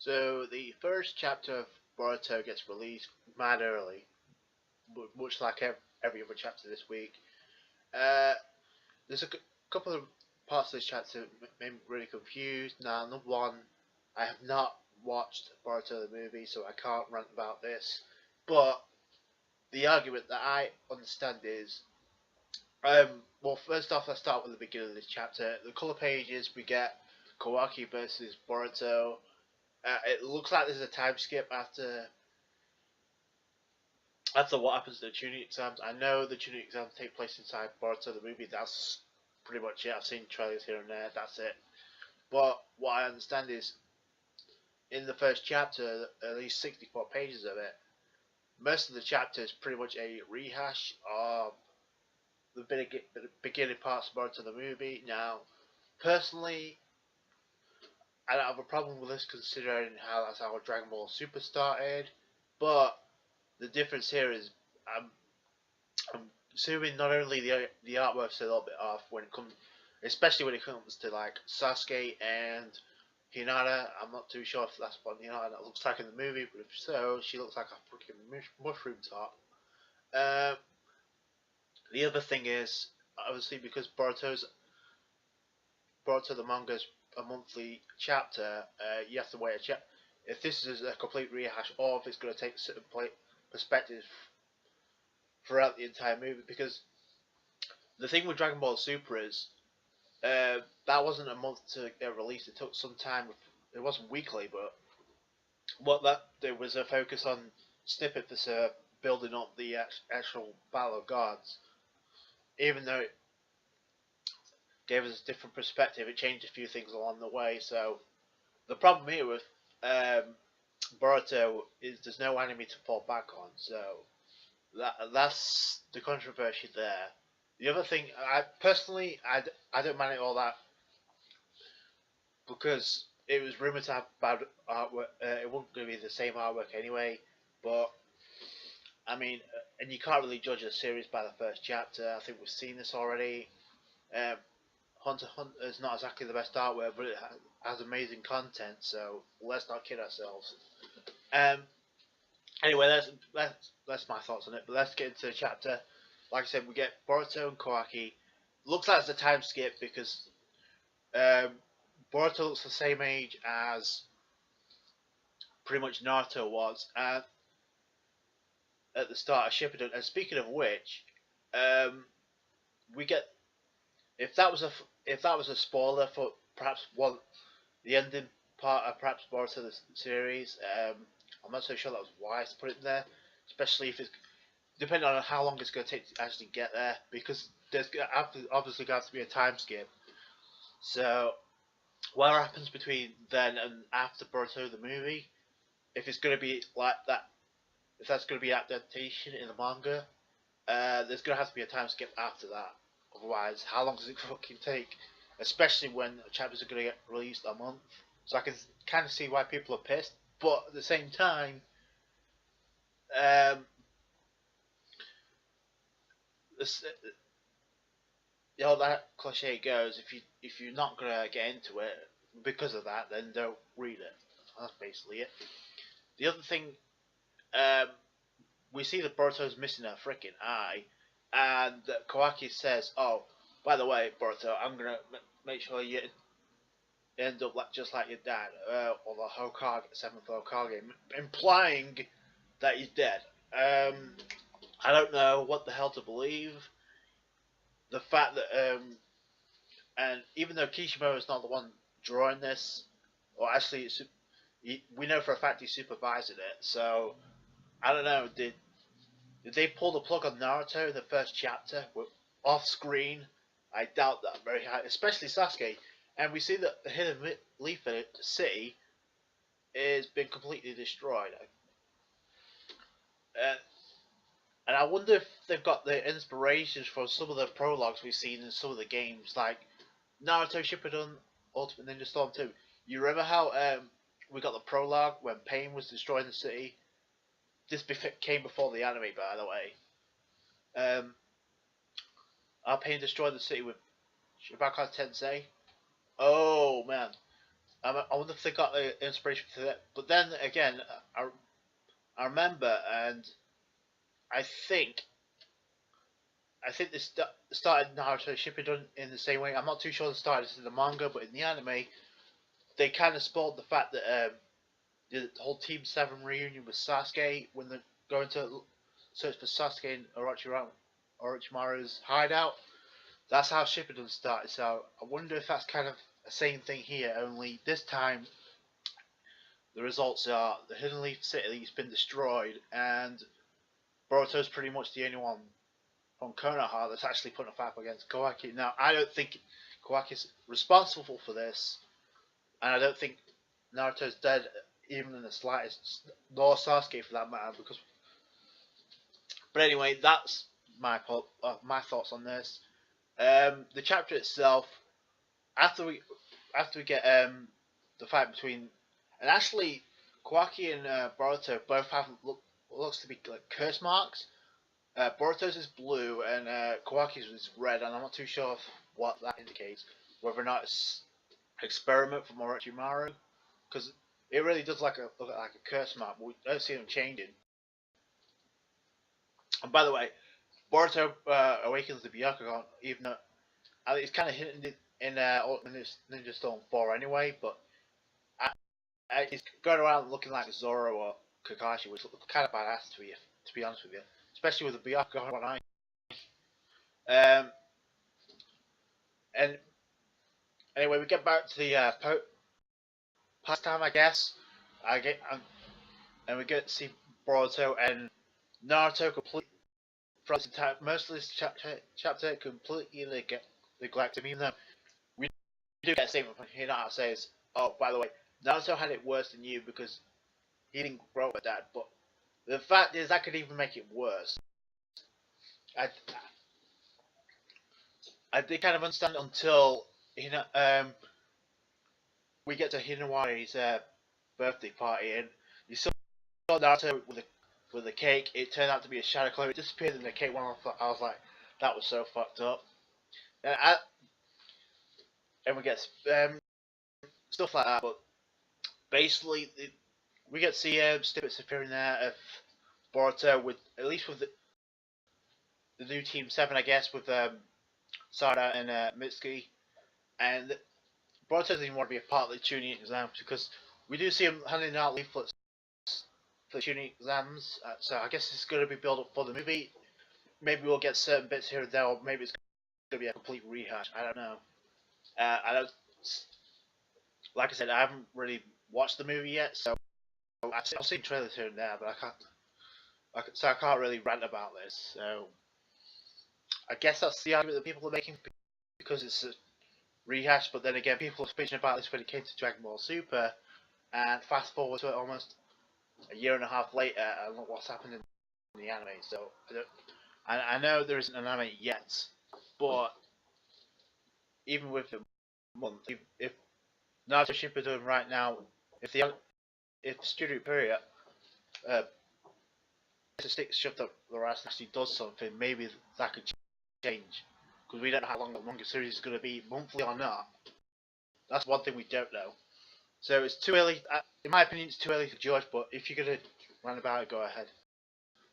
So the first chapter of Boruto gets released mad early, much like every other chapter this week. Uh, there's a couple of parts of this chapter that made me really confused. Now, number one, I have not watched Boruto the movie, so I can't rant about this. But the argument that I understand is, well, first off, let's start with the beginning of this chapter. The color pages we get Kawaki versus Boruto. It looks like there's a time skip after what happens to the tuning exams. I know the tuning exams take place inside Boruto the movie. That's pretty much it. I've seen trailers here and there. That's it. But what I understand is, in the first chapter, at least 64 pages of it, most of the chapter is pretty much a rehash of the beginning parts of Boruto the movie. Now, personally, I don't have a problem with this considering that's how Dragon Ball Super started, but the difference here is I'm assuming not only the artwork's a little bit off when it comes, especially when it comes to like Sasuke and Hinata. I'm not too sure if that's what Hinata looks like in the movie, but if so, she looks like a freaking mushroom top. The other thing is, obviously, because Boruto the manga's a monthly chapter, you have to wait if this is a complete rehash or if it's going to take a certain perspective throughout the entire movie. Because the thing with Dragon Ball Super is that wasn't a month to get released. It took some time. It wasn't weekly, but there was a focus on snippets building up the actual Battle of Gods. Even though it gave us a different perspective, it changed a few things along the way. So the problem here with Boruto is there's no anime to fall back on. So that's the controversy there. The other thing, I don't mind it all that because it was rumored to have bad artwork. It wasn't going to be the same artwork anyway. But I mean, and you can't really judge a series by the first chapter. I think we've seen this already. Hunter x Hunter is not exactly the best artwork, but it has amazing content. So let's not kid ourselves. Anyway, that's my thoughts on it. But let's get into the chapter. Like I said, we get Boruto and Kawaki. Looks like it's a time skip because Boruto looks the same age as pretty much Naruto was at the start of Shippuden. And speaking of which, we get if that was a spoiler for perhaps the ending part of perhaps Boruto the series. I'm not so sure that was wise to put it in there, especially if it's depending on how long it's going to take to actually get there, because there's obviously got to be a time skip. So what happens between then and after Boruto the movie, if it's going to be like that, if that's going to be adaptation in the manga, there's going to have to be a time skip after that. Otherwise, how long does it fucking take? Especially when chapters are going to get released a month. So I can kind of see why people are pissed, but at the same time, that cliche goes: if you're not gonna get into it because of that, then don't read it. That's basically it. The other thing, we see that Boruto's missing a freaking eye, and Kawaki says, "Oh, by the way, Boruto, I'm gonna make sure you end up just like your dad, or the Hokage, 7th Hokage," implying that he's dead. I don't know what the hell to believe. The fact that, and even though Kishimoto is not the one drawing this, or actually, we know for a fact he's supervising it, so I don't know. Did they pull the plug on Naruto in the first chapter off screen? I doubt that very high, especially Sasuke. And we see that the Hidden Leaf City is been completely destroyed. And I wonder if they've got the inspirations from some of the prologues we've seen in some of the games, like Naruto Shippuden, Ultimate Ninja Storm 2. You remember how we got the prologue when Pain was destroying the city? This came before the anime, by the way. Our Pain destroyed the city with Shibaka Tensei. Oh man, I wonder if they got the inspiration for that. But then again, I remember, and I think they started Naruto Shippuden in the same way. I'm not too sure they started this in the manga, but in the anime, they kind of spoiled the fact that the whole Team 7 reunion with Sasuke when they're going to search for Sasuke in Orochimaru's hideout. That's how Shippuden started. So I wonder if that's kind of the same thing here. Only this time, the results are the Hidden Leaf City's been destroyed, and Boruto's pretty much the only one from Konoha that's actually putting a fight up against Kawaki. Now, I don't think Kawaki's responsible for this, and I don't think Naruto's dead even in the slightest, nor Sasuke for that matter. But anyway, that's my thoughts on this. The chapter itself, after we get the fight between, and actually Kawaki and Boruto both have looks to be like curse marks. Boruto's is blue and Kawaki's is red, and I'm not too sure what that indicates. Whether or not it's an experiment from Orochimaru, because it really does look like a curse mark. But we don't see them changing. And by the way, Boruto awakens the Byakugan, even though it's kind of hinted in Ninja Storm 4 anyway, but he's going around looking like Zoro or Kakashi, which looks kind of badass to be honest with you, especially with the Byakugan on ice. And anyway, we get back to the pastime, I guess. And we get to see Boruto and Naruto complete throughout the entire most of this chapter completely neglect him, even though we do get a statement from Hinata says, "Oh, by the way, Naruto had it worse than you because he didn't grow up with Dad." But the fact is, that could even make it worse. I did kind of understand it until we get to Hinawari's birthday party, and you saw Naruto with the cake. It turned out to be a shadow clone. It disappeared in the cake. I was like, that was so fucked up. And we get stuff like that, but basically we get to see snippets appearing there of Boruto with at least with the new Team 7, I guess, with Sada and Mitsuki, and Boruto doesn't even want to be a part of the tuning exams because we do see him handing out leaflets for the tuning exams. So I guess it's going to be built up for the movie. Maybe we'll get certain bits here and there, or maybe it's going to be a complete rehash. I don't know. I don't. Like I said, I haven't really watched the movie yet, so I've seen trailers here and there, but I can't really rant about this. So I guess that's the argument that people are making because it's a rehash. But then again, people were speaking about this when it came to Dragon Ball Super, and fast forward to it almost a year and a half later, and look what's happened in the anime. So I know there isn't an anime yet, but even with the month, if Naruto Shippuden right now, if the Studio Period to stick shoved up the ass actually does something, maybe that could change. Because we don't know how long the manga series is going to be, monthly or not. That's one thing we don't know. So it's too early, in my opinion, it's too early to judge, but if you're going to rant about it, go ahead.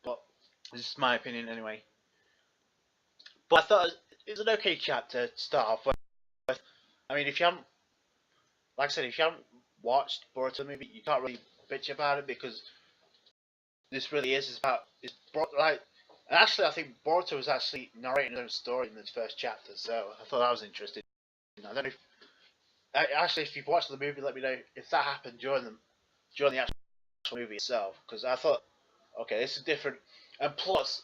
But this is my opinion anyway. But I thought it was an okay chapter to start off with. I mean, if you haven't, like I said, if you haven't watched Boruto movie, you can't really bitch about it because this really is about and actually I think Boruto was actually narrating his own story in this first chapter, so I thought that was interesting. I don't know if you've watched the movie, let me know if that happened during the actual movie itself, because I thought, okay, this is different, and plus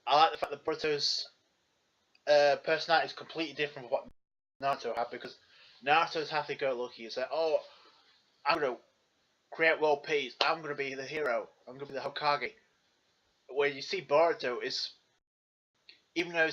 I like the fact that Boruto's personality is completely different from what Naruto had, because Naruto's happy-go-lucky. It's like, oh, I'm gonna create world peace. I'm gonna be the hero. I'm gonna be the Hokage. Where you see Boruto is, even though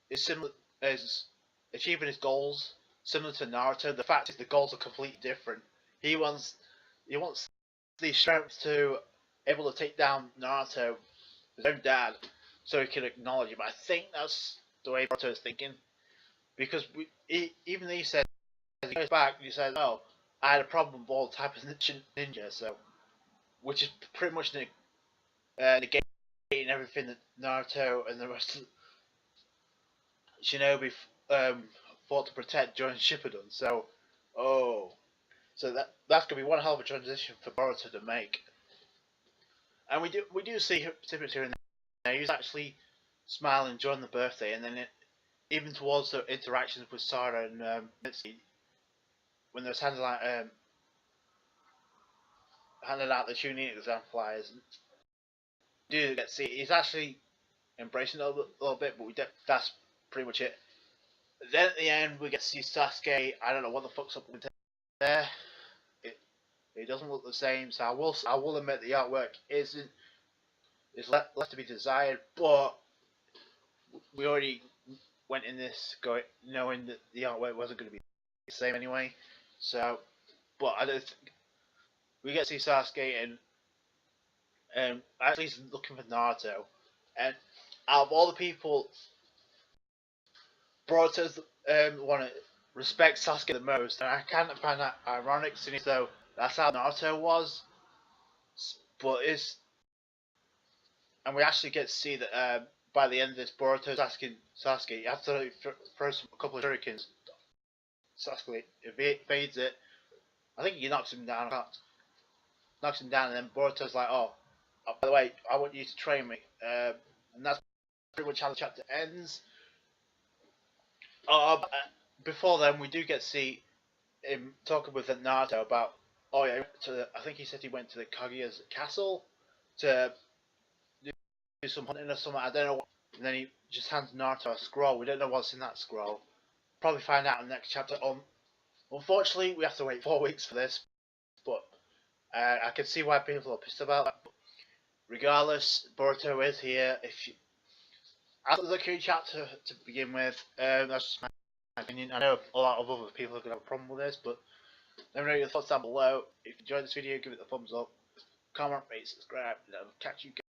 it's similar as achieving his goals similar to Naruto, the fact is the goals are completely different. He wants the strength to able to take down Naruto, his own dad, so he can acknowledge him. I think that's the way Boruto is thinking, because even he said he goes back and he says, "Oh, I had a problem with all type of ninja," so which is pretty much negating everything that Naruto and the rest of Shinobi fought to protect during Shippuden. So, oh, so that's gonna be one hell of a transition for Boruto to make. And we do see snippets here and there. He's actually smiling during the birthday, and then even towards the interactions with Sarah and Mitsuki, when they're handing out the Chunin exam flyers, do get to see he's actually embracing it a little bit, but that's pretty much it. Then at the end, we get to see Sasuke. I don't know what the fuck's up with there. It doesn't look the same, so I will admit the artwork is left to be desired, but we already went in this going knowing that the artwork wasn't going to be the same anyway. So, but I don't think we get to see Sasuke and actually he's looking for Naruto, and out of all the people, Boruto's one to respect Sasuke the most, and I kind of find that ironic, since though that's how Naruto was. But it's and we actually get to see that by the end of this, Boruto's asking Sasuke, you have to throw a couple of shurikens. Sasuke evades it. I think he knocks him down. And then Boruto's like, "Oh, by the way, I want you to train me." And that's pretty much how the chapter ends. Before then, we do get to see him talking with Naruto about, oh yeah, I think he said he went to the Kaguya's castle to do some hunting or something. I don't know. And then he just hands Naruto a scroll. We don't know what's in that scroll. Probably find out in the next chapter. Unfortunately, we have to wait 4 weeks for this, but I can see why people are pissed about that. But regardless, Boruto is here. After the Q chapter to begin with, that's just my opinion. I know a lot of other people are going to have a problem with this, but let me know your thoughts down below. If you enjoyed this video, give it a thumbs up, comment, rate, subscribe, and I'll catch you guys.